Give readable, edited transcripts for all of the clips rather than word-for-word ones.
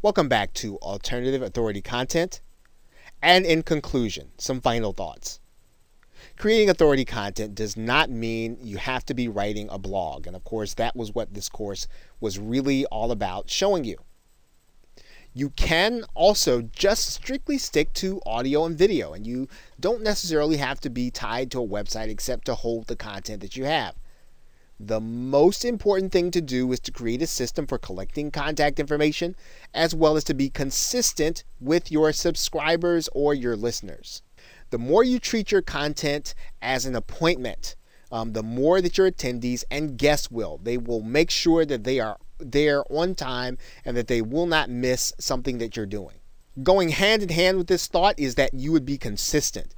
Welcome back to Alternative Authority Content. And in conclusion, some final thoughts. Creating authority content does not mean you have to be writing a blog. And of course, that was what this course was really all about showing you. You can also just strictly stick to audio and video, and you don't necessarily have to be tied to a website except to hold the content that you have. The most important thing to do is to create a system for collecting contact information, as well as to be consistent with your subscribers or your listeners. The more you treat your content as an appointment, the more that your attendees and guests will. They will make sure that they are there on time and that they will not miss something that you're doing. Going hand in hand with this thought is that you would be consistent.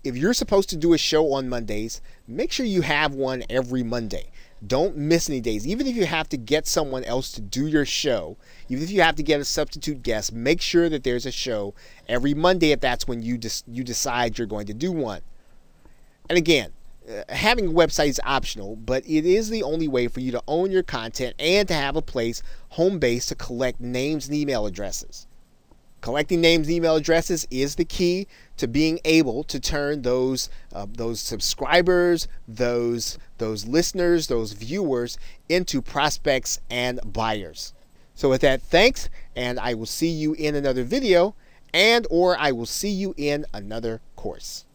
If you're supposed to do a show on Mondays, make sure you have one every Monday. Don't miss any days. Even if you have to get someone else to do your show, even if you have to get a substitute guest, make sure that there's a show every Monday if that's when you decide you're going to do one. And again, having a website is optional, but it is the only way for you to own your content and to have a place, home base, to collect names and email addresses. Collecting names and email addresses is the key to being able to turn those subscribers, those listeners, those viewers into prospects and buyers. So with that, thanks, and I will see you in another video, or I will see you in another course.